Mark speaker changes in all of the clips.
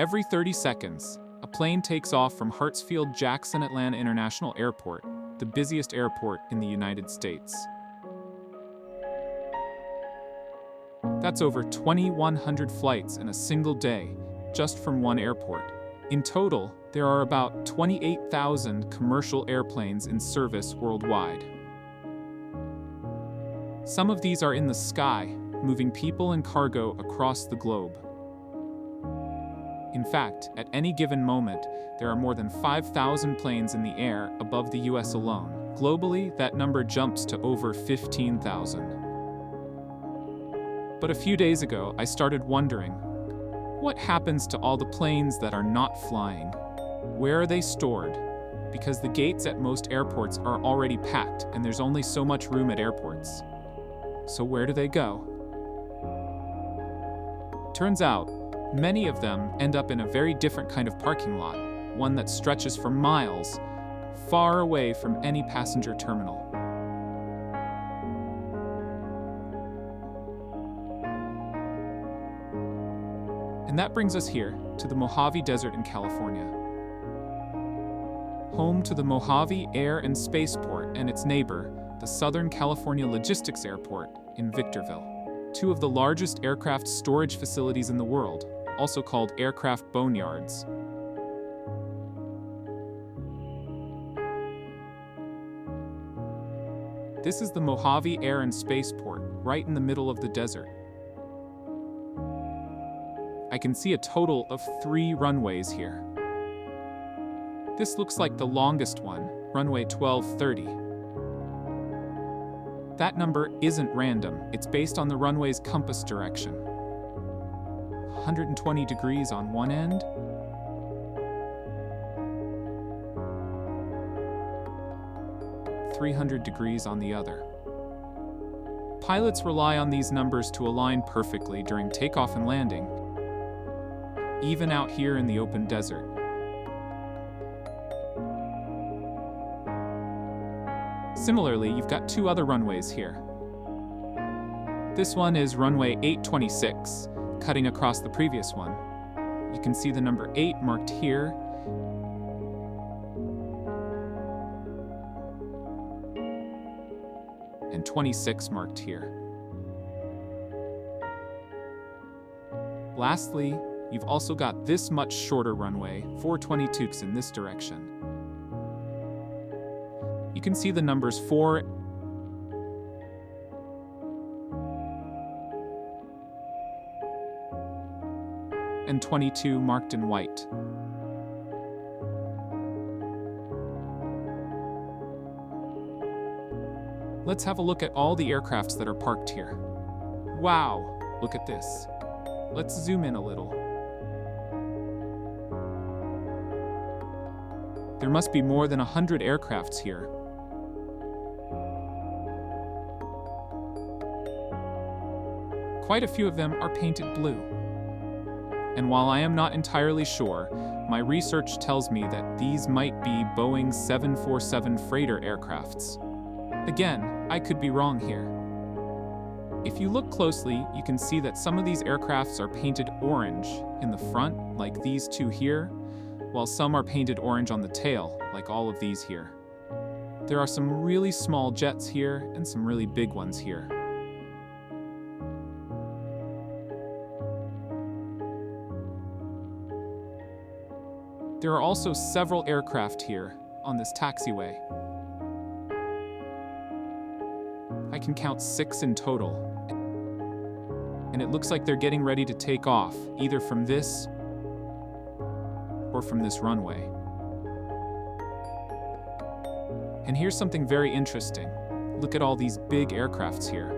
Speaker 1: Every 30 seconds, a plane takes off from Hartsfield-Jackson Atlanta International Airport, the busiest airport in the United States. That's over 2,100 flights in a single day, just from one airport. In total, there are about 28,000 commercial airplanes in service worldwide. Some of these are in the sky, moving people and cargo across the globe. In fact, at any given moment, there are more than 5,000 planes in the air above the US alone. Globally, that number jumps to over 15,000. But a few days ago, I started wondering, what happens to all the planes that are not flying? Where are they stored? Because the gates at most airports are already packed and there's only so much room at airports. So where do they go? Turns out, many of them end up in a very different kind of parking lot, one that stretches for miles, far away from any passenger terminal. And that brings us here, to the Mojave Desert in California. Home to the Mojave Air and Spaceport and its neighbor, the Southern California Logistics Airport in Victorville, two of the largest aircraft storage facilities in the world, also called aircraft boneyards. This is the Mojave Air and Spaceport, right in the middle of the desert. I can see a total of 3 runways here. This looks like the longest one, runway 1230. That number isn't random, it's based on the runway's compass direction. 120 degrees on one end, .300 degrees on the other. Pilots rely on these numbers to align perfectly during takeoff and landing, even out here in the open desert. Similarly, you've got 2 other runways here. This one is runway 826, cutting across the previous one. You can see the number 8 marked here, and 26 marked here. Lastly, you've also got this much shorter runway, 422 in this direction. You can see the numbers 4 and 22 marked in white. Let's have a look at all the aircrafts that are parked here. Wow, look at this. Let's zoom in a little. There must be more than 100 aircrafts here. Quite a few of them are painted blue. And while I am not entirely sure, my research tells me that these might be Boeing 747 freighter aircrafts. Again, I could be wrong here. If you look closely, you can see that some of these aircrafts are painted orange in the front, like these 2 here, while some are painted orange on the tail, like all of these here. There are some really small jets here and some really big ones here. There are also several aircraft here on this taxiway. I can count 6 in total. And it looks like they're getting ready to take off, either from this or from this runway. And here's something very interesting. Look at all these big aircrafts here.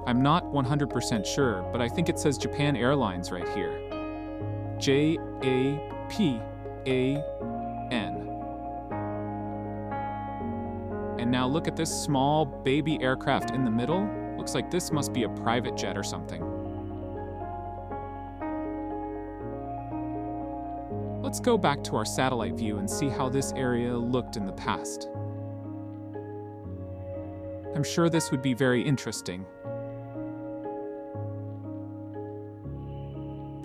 Speaker 1: I'm not 100% sure, but I think it says Japan Airlines right here. J-A-P-A-N. And now look at this small baby aircraft in the middle. Looks like this must be a private jet or something. Let's go back to our satellite view and see how this area looked in the past. I'm sure this would be very interesting.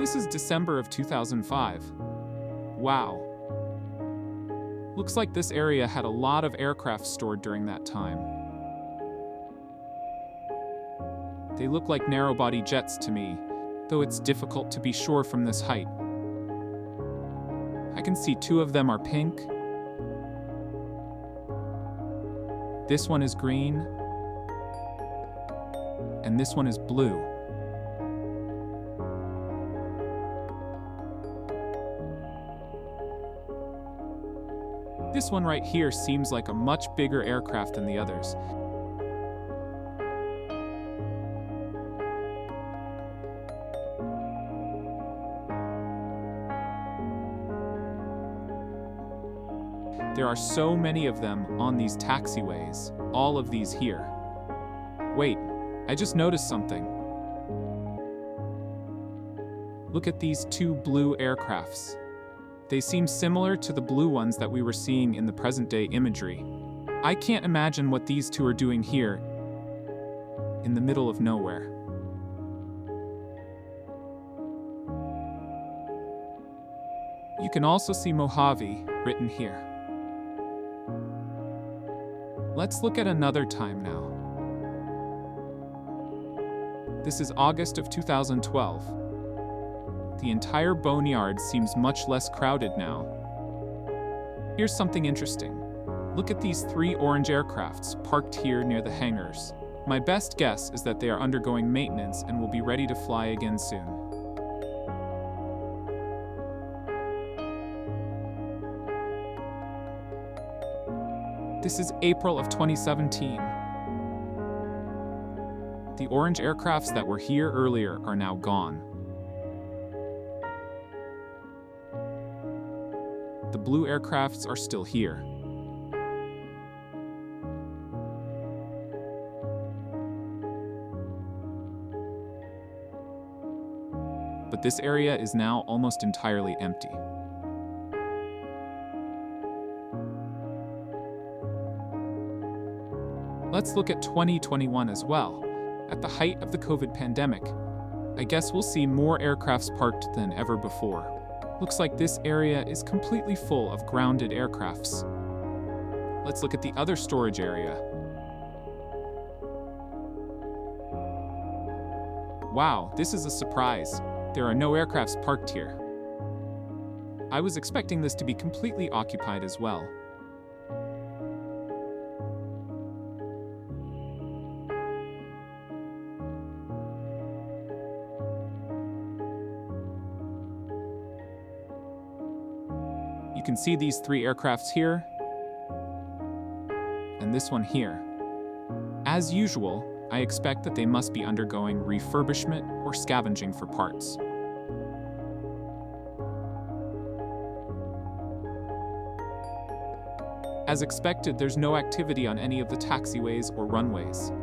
Speaker 1: This is December of 2005. Wow. Looks like this area had a lot of aircraft stored during that time. They look like narrow-body jets to me, though it's difficult to be sure from this height. I can see 2 of them are pink. This one is green. And this one is blue. This one right here seems like a much bigger aircraft than the others. There are so many of them on these taxiways, all of these here. Wait, I just noticed something. Look at these 2 blue aircrafts. They seem similar to the blue ones that we were seeing in the present-day imagery. I can't imagine what these 2 are doing here in the middle of nowhere. You can also see Mojave written here. Let's look at another time now. This is August of 2012. The entire boneyard seems much less crowded now. Here's something interesting. Look at these 3 orange aircrafts parked here near the hangars. My best guess is that they are undergoing maintenance and will be ready to fly again soon. This is April of 2017. The orange aircrafts that were here earlier are now gone. The blue aircrafts are still here. But this area is now almost entirely empty. Let's look at 2021 as well. At the height of the COVID pandemic, I guess we'll see more aircrafts parked than ever before. Looks like this area is completely full of grounded aircrafts. Let's look at the other storage area. Wow, this is a surprise. There are no aircrafts parked here. I was expecting this to be completely occupied as well. You can see these 3 aircrafts here, and this one here. As usual, I expect that they must be undergoing refurbishment or scavenging for parts. As expected, there's no activity on any of the taxiways or runways.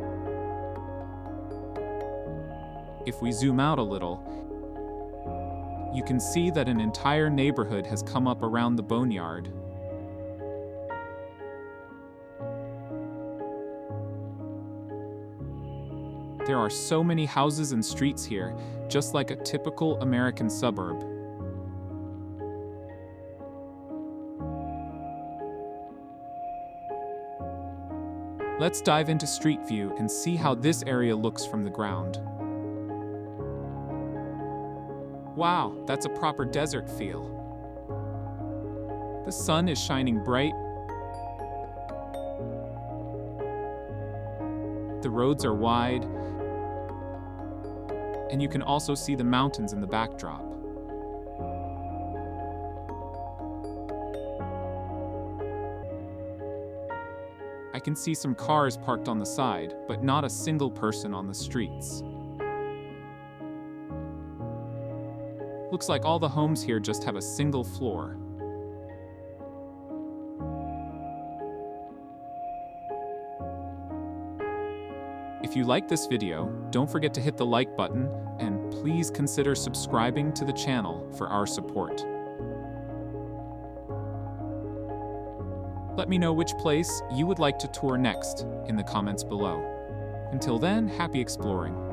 Speaker 1: If we zoom out a little, you can see that an entire neighborhood has come up around the boneyard. There are so many houses and streets here, just like a typical American suburb. Let's dive into Street View and see how this area looks from the ground. Wow, that's a proper desert feel. The sun is shining bright. The roads are wide. And you can also see the mountains in the backdrop. I can see some cars parked on the side, but not a single person on the streets. Looks like all the homes here just have a single floor. If you like this video, don't forget to hit the like button, and please consider subscribing to the channel for our support. Let me know which place you would like to tour next in the comments below. Until then, happy exploring.